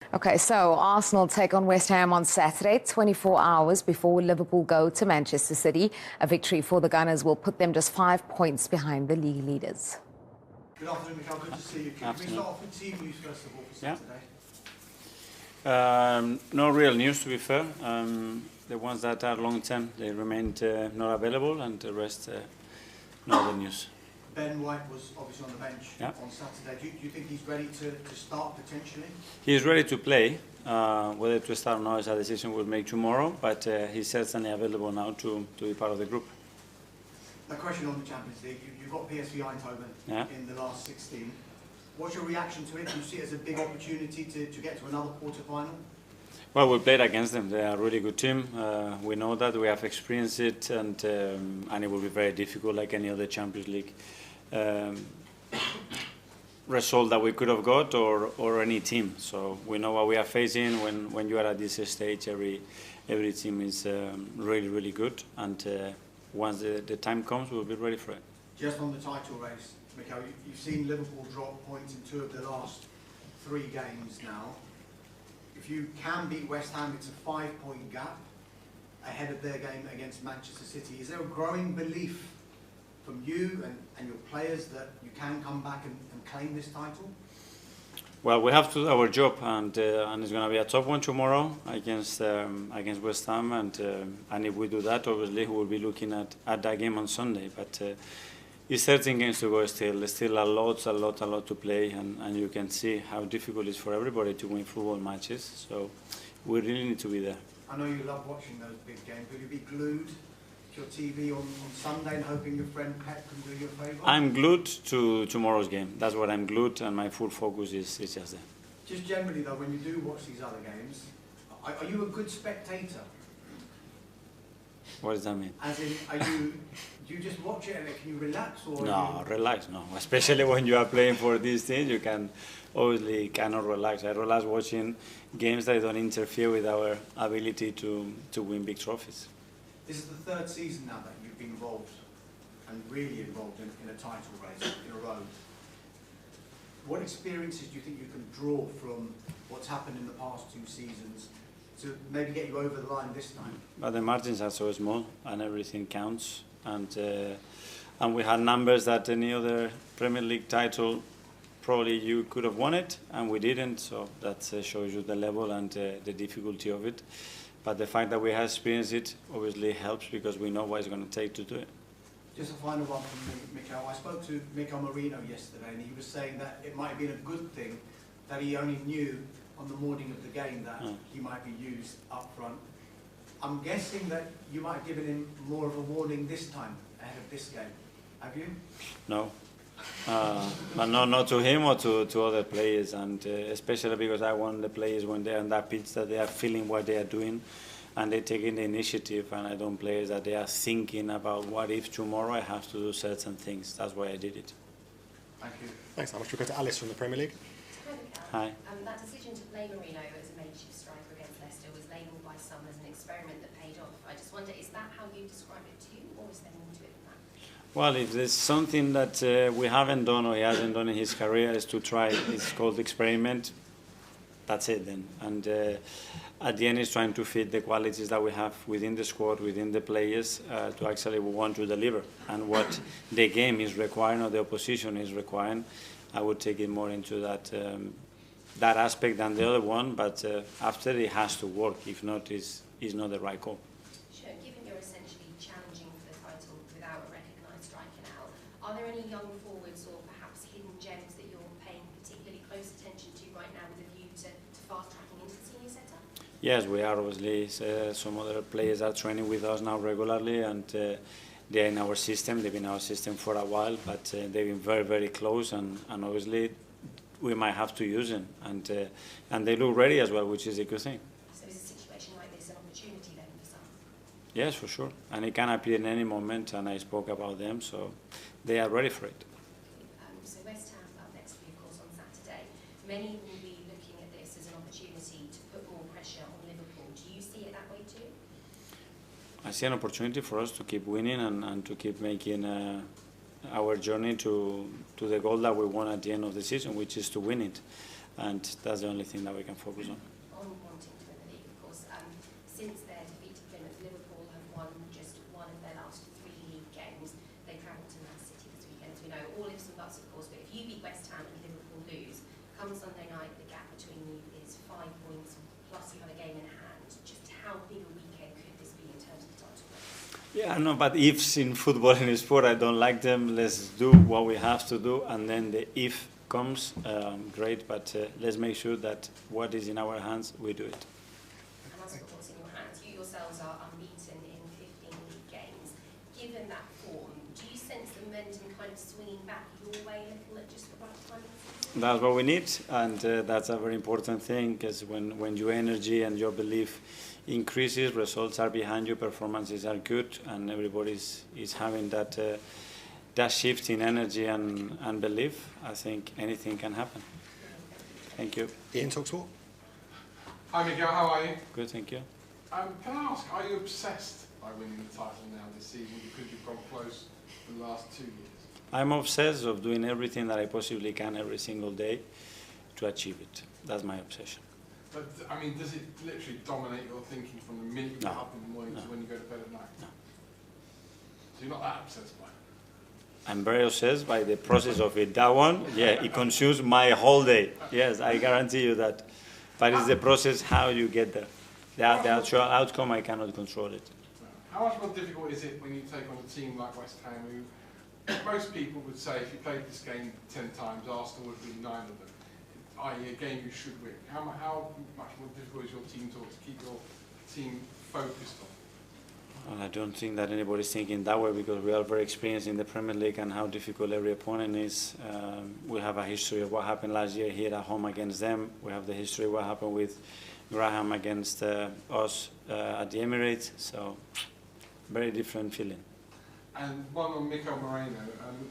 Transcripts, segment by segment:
Okay, so Arsenal take on West Ham on Saturday, 24 hours before Liverpool go to Manchester City. A victory for the Gunners will put them just 5 points behind the league leaders. Good afternoon, Mikel. Good to see you. Can we start off with team news first of all for Saturday? No real news, to be fair. The ones that are long-term, they remained not available, and the rest, no other news. Ben White was obviously on the bench on Saturday. Do you think he's ready to start potentially? He is ready to play. Whether to start or not is a decision we'll make tomorrow, but he's certainly available now to be part of the group. A question on the Champions League. You've got PSV Eindhoven in the last 16. What's your reaction to it? Do you see it as a big opportunity to get to another quarter-final? Well, we played against them. They are a really good team. We know that. We have experienced it, and it will be very difficult, like any other Champions League result that we could have got, or any team. So we know what we are facing. When you are at this stage, every team is really, really good. And once the time comes, we'll be ready for it. Just on the title race, Mikel, you've seen Liverpool drop points in 2 of the last 3 games now. If you can beat West Ham, it's a 5-point gap ahead of their game against Manchester City. Is there a growing belief from you and your players that you can come back and claim this title? Well, we have to do our job, and it's going to be a tough one tomorrow against West Ham, and if we do that, obviously we'll be looking at that game on Sunday. But it's 13 games to go still. There's still a lot to play, and you can see how difficult it is for everybody to win football matches. So we really need to be there. I know you love watching those big games. Will you be glued to your TV on Sunday and hoping your friend Pep can do you a favour? I'm glued to tomorrow's game. That's what I'm glued, and my full focus is just there. Just generally though, when you do watch these other games, are you a good spectator? What does that mean? As in, do you just watch it and can you relax? Or no, relax, no. Especially when you are playing for these teams, you can obviously cannot relax. I relax watching games that don't interfere with our ability to win big trophies. This is the 3rd season now that you've been involved, and really involved in a title race in a row. What experiences do you think you can draw from what's happened in the past 2 seasons to maybe get you over the line this time? But the margins are so small, and everything counts. And we had numbers that any other Premier League title probably you could have won it, and we didn't. So that shows you the level and the difficulty of it. But the fact that we have experienced it obviously helps, because we know what it's going to take to do it. Just a final one from me, Mikel. I spoke to Mikel Marino yesterday, and he was saying that it might have been a good thing that he only knew on the morning of the game that he might be used up front. I'm guessing that you might have given him more of a warning this time ahead of this game. Have you? No. But not to him or to other players, and especially because I want the players, when they're on that pitch, that they are feeling what they are doing and they're taking the initiative, and I don't players that they are thinking about what if tomorrow I have to do certain things. That's why I did it. Thank you. Thanks, Alex. We'll go to Alice from the Premier League. Hi. Hi. That decision to play Marino as a makeshift striker against Leicester was labelled by some as an experiment that paid off. I just wonder, is that how you describe it too, or is there more to it than that? Well, if there's something that we haven't done or he hasn't done in his career is to try, it's called experiment, that's it then. And at the end, it's trying to fit the qualities that we have within the squad, within the players, to actually want to deliver. And what the game is requiring or the opposition is requiring, I would take it more into that that aspect than the other one, but after it has to work. If not, it's not the right call. Sure. Given you're essentially challenging for the title without a recognised striker now, are there any young forwards or perhaps hidden gems that you're paying particularly close attention to right now with a view to fast-tracking into the senior setup? Yes, we are obviously. Some other players are training with us now regularly, and they are in our system. They've been in our system for a while, but they've been very, very close, and obviously we might have to use them, and they look ready as well, which is a good thing. So is a situation like this an opportunity then for some? Yes, for sure, and it can appear in any moment, and I spoke about them, so they are ready for it. So West Ham up next week, of course, on Saturday. Many will be looking at this as an opportunity to put more pressure on Liverpool. Do you see it that way too? I see an opportunity for us to keep winning and to keep making our journey to the goal that we want at the end of the season, which is to win it. and that's the only thing that we can focus on. On wanting to win the league, of course, since their defeat to Plymouth, Liverpool have won just one of their last 3 league games. They travel to Man City this weekend, as we know, all ifs and buts, of course, but if you beat West Ham and Liverpool lose, come Sunday night, the gap between you is 5 points, plus you have a game in hand. Just how big a weekend could this be in terms of the title race? Yeah, no, but ifs in football and in sport, I don't like them. Let's do what we have to do, and then the if comes, great, but let's make sure that what is in our hands, we do it. And as for what's in your hands, you yourselves are unbeaten in 15 league games. Given that form, do you sense the momentum kind of swinging back your way a little at just the right time of the season? That's what we need, and that's a very important thing, because when your energy and your belief increases, results are behind you, performances are good, and everybody is having that shift in energy and belief. I think anything can happen. Thank you. Ian, TalkSport. Hi Miguel, how are you? Good, thank you. Can I ask, are you obsessed by winning the title now this season because you've gone close the last 2 years? I'm obsessed of doing everything that I possibly can every single day to achieve it. That's my obsession. But, I mean, does it literally dominate your thinking from the minute you get up in the morning to when you go to bed at night? No. So you're not that obsessed by it? I'm very obsessed by the process of it. That one, yeah, it consumes my whole day. Yes, I guarantee you that. But it's the process, how you get there. The actual outcome, I cannot control it. How much more difficult is it when you take on a team like West Ham, who most people would say if you played this game 10 times, Arsenal would win 9 of them, i.e. a game you should win. How much more difficult is your team talk to keep your team focused on? I don't think that anybody's thinking that way, because we are very experienced in the Premier League and how difficult every opponent is. We have a history of what happened last year here at home against them. We have the history of what happened with Graham against us at the Emirates. So, very different feeling. And one on Mikel Moreno.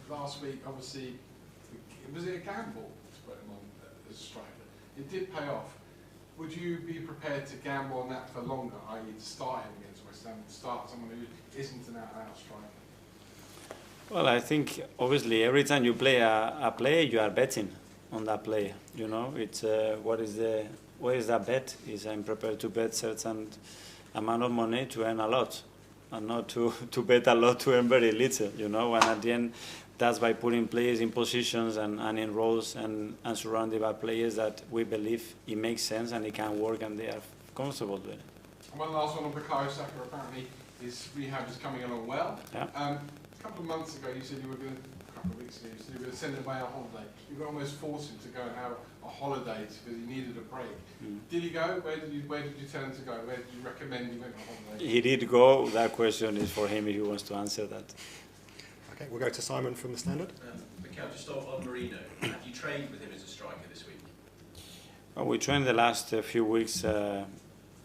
Last week, obviously, was it a gamble to put him on as a striker? It did pay off. Would you be prepared to gamble on that for longer, i.e. to start him against West Ham, to start someone who isn't an out-and-out striker? Well, I think obviously every time you play a player, you are betting on that player. You know, it's what is that bet? Is I'm prepared to bet certain amount of money to earn a lot, and not to bet a lot to earn very little. You know, and at the end, that's by putting players in positions and in roles and surrounded by players that we believe it makes sense and it can work and they are comfortable doing it. And one last one on Bukayo Saka. Apparently his rehab is coming along well. Yeah. A couple of months ago you said you were going to, a couple of weeks ago you said you were going to send him away on holiday. You were almost forced him to go and have a holiday because he needed a break. Did he go? Where did you tell him to go? Where did you recommend he went on holiday? He did go. That question is for him if he wants to answer that. Okay, we'll go to Simon from the Standard. Mikel, just on Marino, have you trained with him as a striker this week? Well, we trained the last few weeks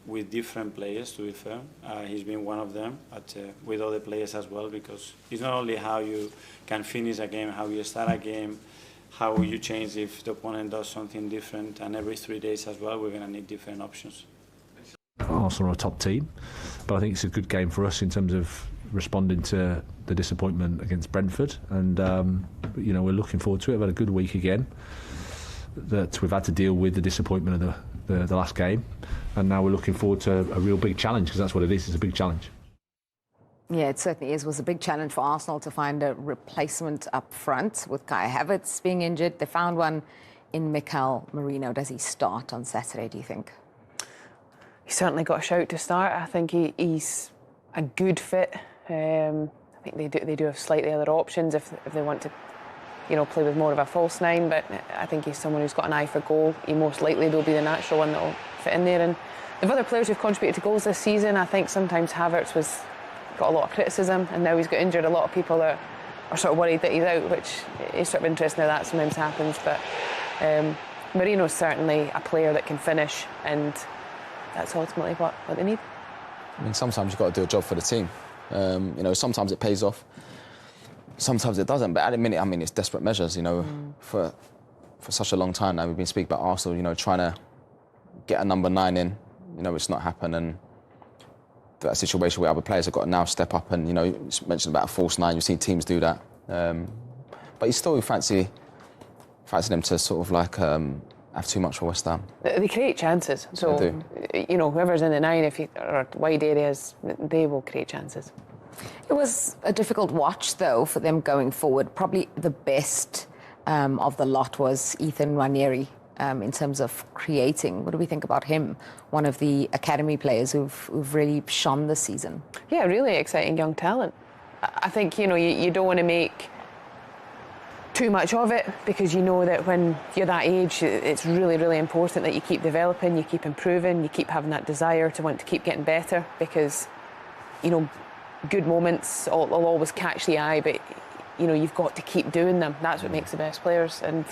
with different players, to be fair. He's been one of them, but with other players as well, because it's not only how you can finish a game, how you start a game, how you change if the opponent does something different, and every 3 days as well, we're going to need different options. Arsenal are a top team, but I think it's a good game for us in terms of responding to the disappointment against Brentford, and we're looking forward to it. We've had a good week again. That we've had to deal with the disappointment of the last game, and now we're looking forward to a real big challenge, because that's what it is. It's a big challenge. Yeah, it certainly is. It was a big challenge for Arsenal to find a replacement up front with Kai Havertz being injured. They found one in Mikel Arteta. Does he start on Saturday, do you think? He's certainly got a shout to start. I think he's a good fit. I think they do have slightly other options if they want to, play with more of a false nine. But I think he's someone who's got an eye for goal. He most likely will be the natural one that will fit in there. And the other players who've contributed to goals this season, I think sometimes Havertz got a lot of criticism, and now he's got injured. A lot of people are sort of worried that he's out, which is sort of interesting how that sometimes happens. But Marino's certainly a player that can finish, and that's ultimately what they need. I mean, sometimes you've got to do a job for the team. Sometimes it pays off, sometimes it doesn't. But at the minute, I mean, it's desperate measures. For such a long time now, we've been speaking about Arsenal. Trying to get a number 9 in. It's not happened, and that situation where other players have got to now step up. And you mentioned about a false 9. You've seen teams do that, but you still fancy them to sort of like have too much for West Ham. They create chances. So, you know, whoever's in the 9, or wide areas, they will create chances. It was a difficult watch, though, for them going forward. Probably the best of the lot was Ethan Nwaneri in terms of creating. What do we think about him? One of the academy players who've really shone this season. Yeah, really exciting young talent. I think, you know, you don't want to make too much of it, because you know that when you're that age, it's really, really important that you keep developing, you keep improving, you keep having that desire to want to keep getting better, because, you know, good moments will always catch the eye, but, you know, you've got to keep doing them. That's what makes the best players, and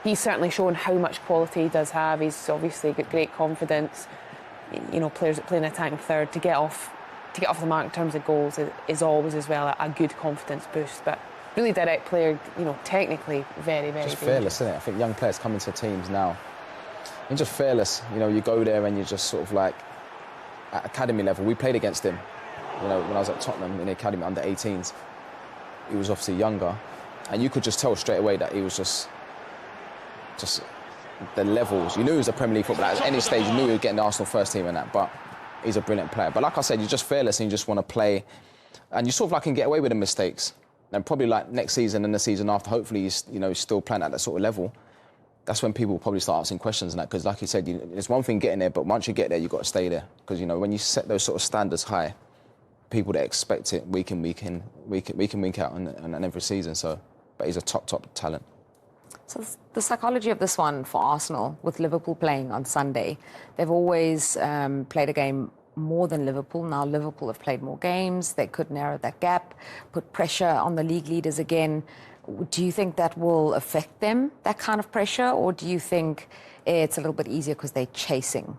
he's certainly shown how much quality he does have. He's obviously got great confidence. You know, players that play in attacking third, to get off the mark in terms of goals is always as well a good confidence boost. But really direct player, you know, technically very, very just good. Fearless, isn't it? I think young players come into teams now and just fearless. You know, you go there and you just sort of like, at academy level, we played against him. You know, when I was at Tottenham in the academy under 18s, he was obviously younger, and you could just tell straight away that he was just the levels. You knew he was a Premier League footballer. At any stage, you knew he would get in the Arsenal first team and that, but he's a brilliant player. But like I said, you're just fearless and you just want to play, and you sort of like can get away with the mistakes. And probably like next season and the season after, hopefully he's, you know, still playing at that sort of level. That's when people will probably start asking questions and that, because like you said, it's one thing getting there, but once you get there, you've got to stay there. Because, you know, when you set those sort of standards high, people that expect it week in, week out and every season. So, but he's a top talent. So the psychology of this one for Arsenal, with Liverpool playing on Sunday, they've always played a game more than Liverpool. Now Liverpool have played more games. They could narrow that gap, put pressure on the league leaders again. Do you think that will affect them, that kind of pressure, or do you think it's a little bit easier because they're chasing?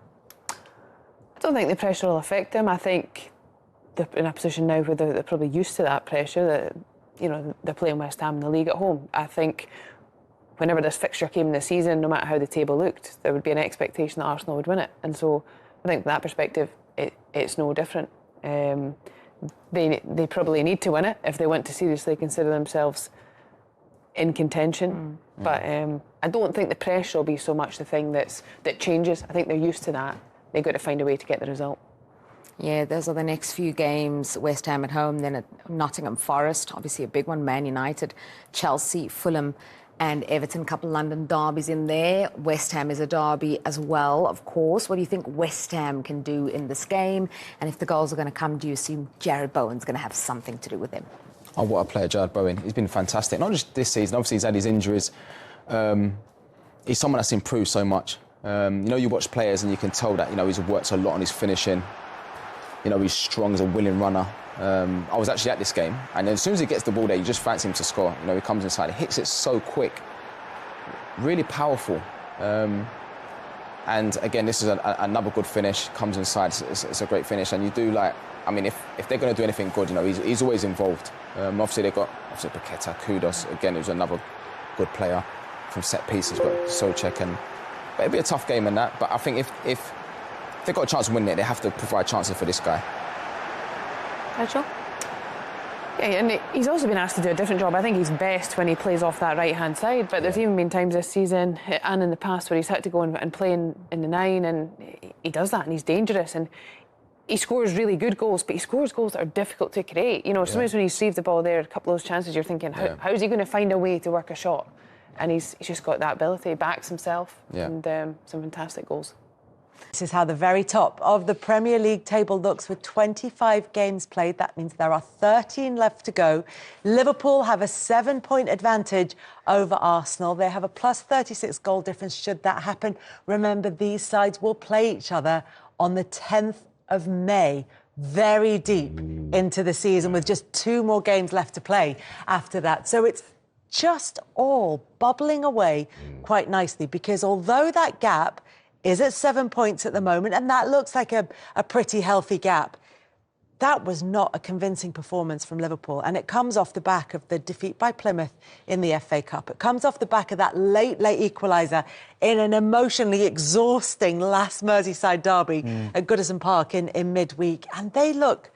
I don't think the pressure will affect them. I think they're in a position now where they're probably used to that pressure, that, you know, they're playing West Ham in the league at home. I think whenever this fixture came this season, no matter how the table looked, there would be an expectation that Arsenal would win it. And so I think from that perspective, it's no different. They probably need to win it if they want to seriously consider themselves in contention. But I don't think the pressure will be so much the thing that changes. I think they're used to that. They've got to find a way to get the result. Yeah, those are the next few games. West Ham at home, then at Nottingham Forest, obviously a big one, Man United, Chelsea, Fulham and Everton. Couple London derbies in there. West Ham is a derby as well, of course. What do you think West Ham can do in this game? And if the goals are going to come, do you assume Jared Bowen's going to have something to do with them? Oh, what a player, Jared Bowen. He's been fantastic. Not just this season, obviously he's had his injuries. He's someone that's improved so much. You know, you watch players and you can tell that, you know, he's worked a lot on his finishing. You know, he's strong as a willing runner. I was actually at this game, and as soon as he gets the ball there, you just fancy him to score. You know, he comes inside, he hits it so quick, really powerful. And again, this is another good finish. Comes inside, it's a great finish. And you do like, I mean, if they're going to do anything good, you know, he's always involved. Obviously they've got Paqueta, Kudos. Again, who's another good player from set pieces. Got Souček, but it'll be a tough game in that. But I think if they've got a chance of winning it, they have to provide chances for this guy. Rachel? Yeah, and he's also been asked to do a different job. I think he's best when he plays off that right-hand side, but there's even been times this season and in the past where he's had to go and play in the 9, and he does that, and he's dangerous, and he scores really good goals, but he scores goals that are difficult to create. You know, sometimes when he receives the ball there, a couple of those chances, you're thinking, how's he going to find a way to work a shot? And he's just got that ability, he backs himself, and some fantastic goals. This is how the very top of the Premier League table looks with 25 games played. That means there are 13 left to go. Liverpool have a 7-point advantage over Arsenal. They have a plus 36 goal difference should that happen. Remember, these sides will play each other on the 10th of May, very deep into the season, with just 2 more games left to play after that. So it's just all bubbling away quite nicely, because although that gap is at 7 points at the moment, and that looks like a pretty healthy gap, that was not a convincing performance from Liverpool, and it comes off the back of the defeat by Plymouth in the FA Cup. It comes off the back of that late equaliser in an emotionally exhausting last Merseyside derby at Goodison Park in midweek, and they look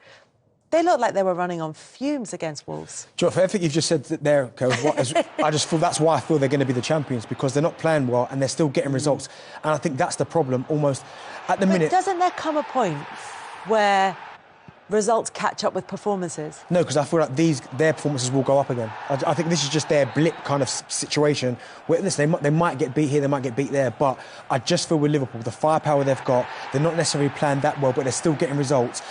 they looked like they were running on fumes against Wolves. Do you know, for everything you've just said there, I just feel that's why I feel they're going to be the champions, because they're not playing well and they're still getting results. And I think that's the problem almost at the minute. Doesn't there come a point where results catch up with performances? No, because I feel like their performances will go up again. I think this is just their blip kind of situation. Where, listen, they might get beat here, they might get beat there, but I just feel with Liverpool, the firepower they've got, they're not necessarily playing that well, but they're still getting results.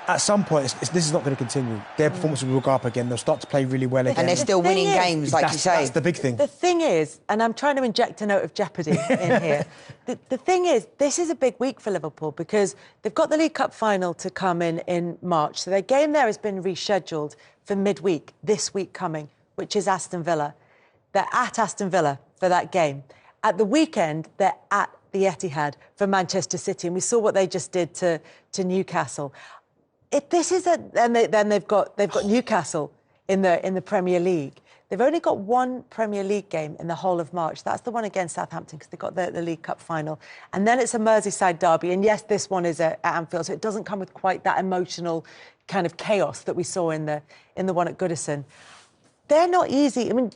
At some point, this is not going to continue. Their performances will go up again. They'll start to play really well again. And they're still winning games, like you say. That's the big thing. The thing is, and I'm trying to inject a note of jeopardy in here, the thing is, this is a big week for Liverpool because they've got the League Cup final to come in March. So their game there has been rescheduled for midweek, this week coming, which is Aston Villa. They're at Aston Villa for that game. At the weekend, they're at the Etihad for Manchester City. And we saw what they just did to Newcastle. If this is then they've got Newcastle in the Premier League. They've only got one Premier League game in the whole of March. That's the one against Southampton because they've got the League Cup final. And then it's a Merseyside derby. And yes, this one is at Anfield, so it doesn't come with quite that emotional kind of chaos that we saw in the one at Goodison. They're not easy. I mean,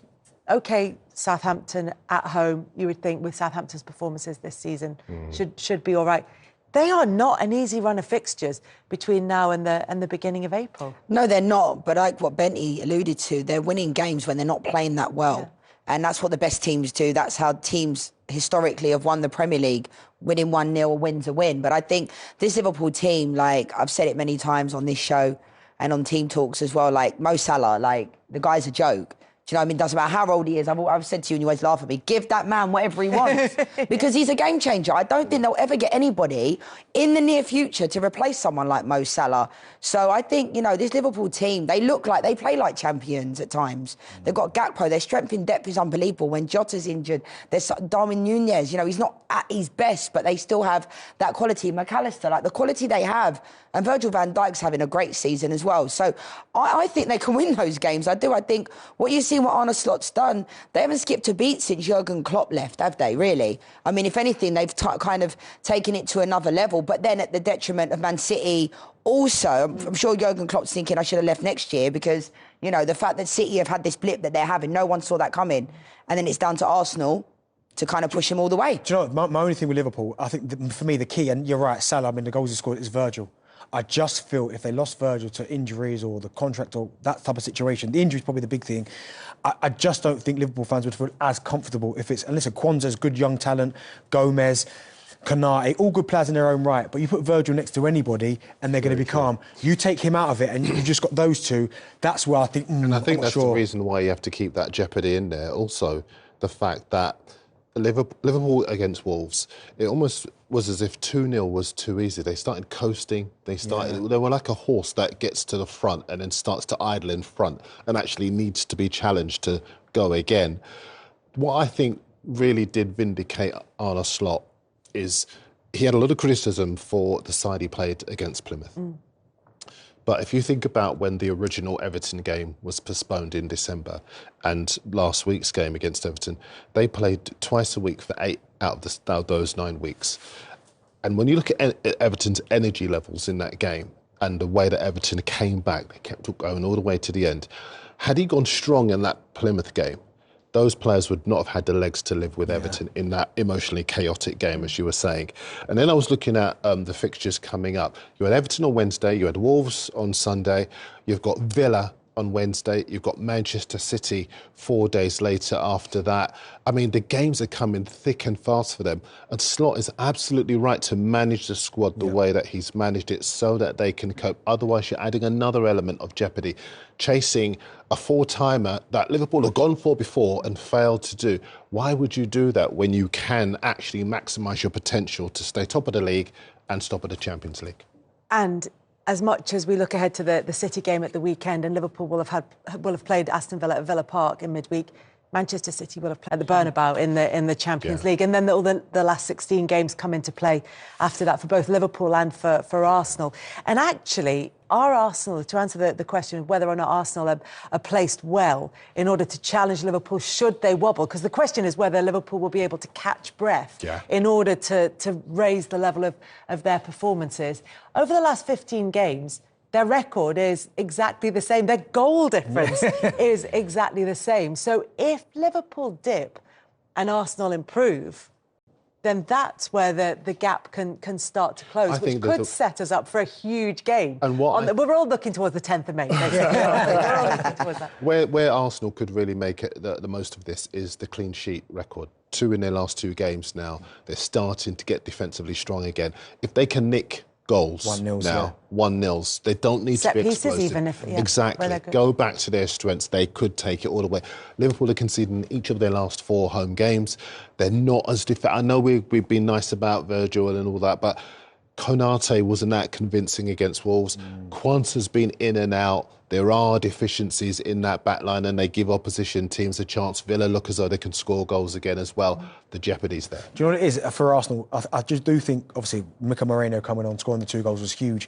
OK, Southampton at home, you would think with Southampton's performances this season should be all right. They are not an easy run of fixtures between now and the beginning of April. No, they're not. But like what Benty alluded to, they're winning games when they're not playing that well. Yeah. And that's what the best teams do. That's how teams historically have won the Premier League. Winning 1-0, a win's a win. But I think this Liverpool team, like I've said it many times on this show and on Team Talks as well, like Mo Salah, like the guy's a joke. Do you know what I mean? Doesn't matter how old he is. I've said to you and you always laugh at me, give that man whatever he wants because he's a game changer. I don't think they'll ever get anybody in the near future to replace someone like Mo Salah. So I think, you know, this Liverpool team, they play like champions at times. They've got Gakpo. Their strength in depth is unbelievable. When Jota's injured, there's Darwin Núñez. You know, he's not at his best, but they still have that quality. McAllister, like the quality they have. And Virgil van Dijk's having a great season as well. So I think they can win those games. I do. I think what you see what Arne Slot's done, they haven't skipped a beat since Jurgen Klopp left, have they, really? I mean, if anything, they've kind of taken it to another level, but then at the detriment of Man City. Also, I'm sure Jurgen Klopp's thinking I should have left next year because, you know, the fact that City have had this blip that they're having, no one saw that coming. And then it's down to Arsenal to kind of push him all the way. Do you know what, my only thing with Liverpool, I think for me the key, and you're right, Salah, I mean, the goals he scored is Virgil. I just feel if they lost Virgil to injuries or the contract or that type of situation, the injury is probably the big thing. I just don't think Liverpool fans would feel as comfortable if it's... And listen, Kwanzaa's good young talent, Gomez, Kanate, all good players in their own right, but you put Virgil next to anybody and they're going to be calm. You take him out of it and you've just got those two, that's where I think... and I think that's the reason why you have to keep that jeopardy in there. Also, the fact that Liverpool against Wolves, it almost was as if 2-0 was too easy. They started coasting. They were like a horse that gets to the front and then starts to idle in front and actually needs to be challenged to go again. What I think really did vindicate Arne Slot is he had a lot of criticism for the side he played against Plymouth. But if you think about when the original Everton game was postponed in December and last week's game against Everton, they played twice a week for 8 out of those 9 weeks. And when you look at Everton's energy levels in that game and the way that Everton came back, they kept going all the way to the end. Had he gone strong in that Plymouth game, those players would not have had the legs to live with Everton in that emotionally chaotic game, as you were saying. And then I was looking at the fixtures coming up. You had Everton on Wednesday, you had Wolves on Sunday, you've got Villa on Wednesday, you've got Manchester City 4 days later after that. I mean, the games are coming thick and fast for them. And Slot is absolutely right to manage the squad the way that he's managed it so that they can cope. Otherwise, you're adding another element of jeopardy, chasing a 4-timer that Liverpool have gone for before and failed to do. Why would you do that when you can actually maximise your potential to stay top of the league and stop at the Champions League? And as much as we look ahead to the City game at the weekend, and Liverpool will have played Aston Villa at Villa Park in midweek, Manchester City will have played at the Bernabeu in the Champions League, and then all the last 16 games come into play after that for both Liverpool and for Arsenal. And actually, are Arsenal, to answer the question of whether or not Arsenal are placed well in order to challenge Liverpool should they wobble, because the question is whether Liverpool will be able to catch breath in order to raise the level of their performances. Over the last 15 games, their record is exactly the same. Their goal difference is exactly the same. So if Liverpool dip and Arsenal improve, then that's where the gap can start to close, which could set us up for a huge game. And we're all looking towards the 10th of May, basically. We're all looking towards that. Where Arsenal could really make it the most of this is the clean sheet record. 2 in their last 2 games now. They're starting to get defensively strong again. If they can nick goals 1-0s, now, 1-0s, they don't need Set to be pieces explosive. even if, yeah, exactly. Go back to their strengths. They could take it all the way. Liverpool are conceding each of their last 4 home games. They're not as I know we've been nice about Virgil and all that, but Konate wasn't that convincing against Wolves. Quanta's been in and out. There are deficiencies in that back line and they give opposition teams a chance. Villa look as though they can score goals again as well. The jeopardy's there. Do you know what it is for Arsenal? I just do think, obviously, Mikel Moreno coming on, scoring the 2 goals was huge.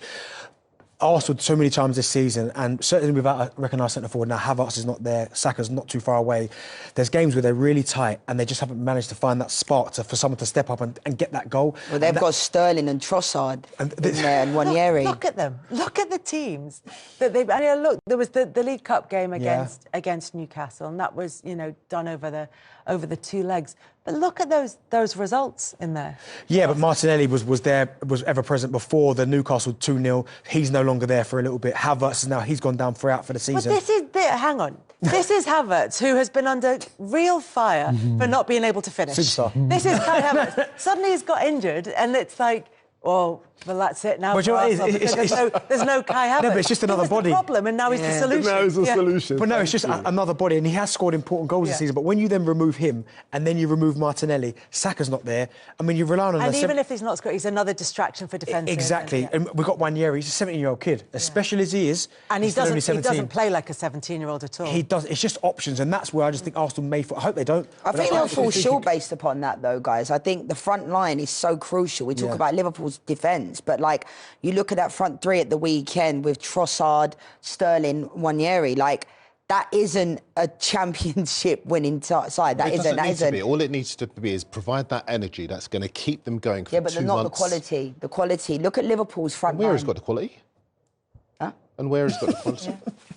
Arsenal so many times this season, and certainly without a recognised centre forward, now Havertz is not there, Saka's not too far away. There's games where they're really tight and they just haven't managed to find that spark for someone to step up and get that goal. Well, they've got Sterling and Trossard in there and Wanyeri. Look at them. Look at the teams that they've. I mean, look, there was the League Cup game against Newcastle, and that was done over the 2 legs. But look at those results in there. Yeah, but Martinelli was ever present before the Newcastle 2-0. He's no longer there for a little bit. Havertz he's gone down throughout for the season. But hang on. This is Havertz, who has been under real fire for not being able to finish. Superstar. This is Kai Havertz. Suddenly he's got injured, and it's like, well, that's it now. There's no Kai Havertz. No, but it's just another body. The problem, and now he's the solution. Now he's the solution. But no, it's just another body, and he has scored important goals this season. But when you then remove him, and then you remove Martinelli, Saka's not there. I mean, you're relying on. And even if he's not scored, he's another distraction for defence. Exactly. And we've got Wanyeri. He's a 17-year-old kid, as special as he is. And he doesn't play like a 17-year-old at all. He does. It's just options, and that's where I just think Arsenal may. I hope they don't. I think they'll fall short based upon that, though, guys. I think the front line is so crucial. We talk about Liverpool's defence, but like you look at that front 3 at the weekend with Trossard, Sterling, Wanyeri, like that isn't a championship winning side. That isn't. All it needs to be is provide that energy that's going to keep them going for 2 months. Yeah, but not the quality. The quality. Look at Liverpool's front line. Where has got the quality? Huh? And where has got the quality?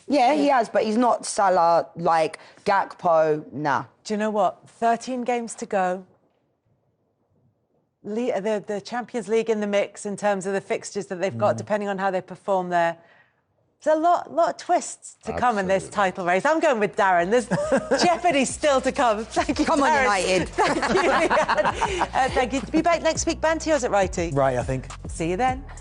Yeah, he has, but he's not Salah, like Gakpo, nah. Do you know what? 13 games to go. The Champions League in the mix in terms of the fixtures that they've got, depending on how they perform there. There's a lot of twists to come in this title race. I'm going with Darren. There's jeopardy still to come. Thank you, Come on, United. Thank you, Leanne. Thank you. Be back next week, Banty, or is it Righty? Right, I think. See you then.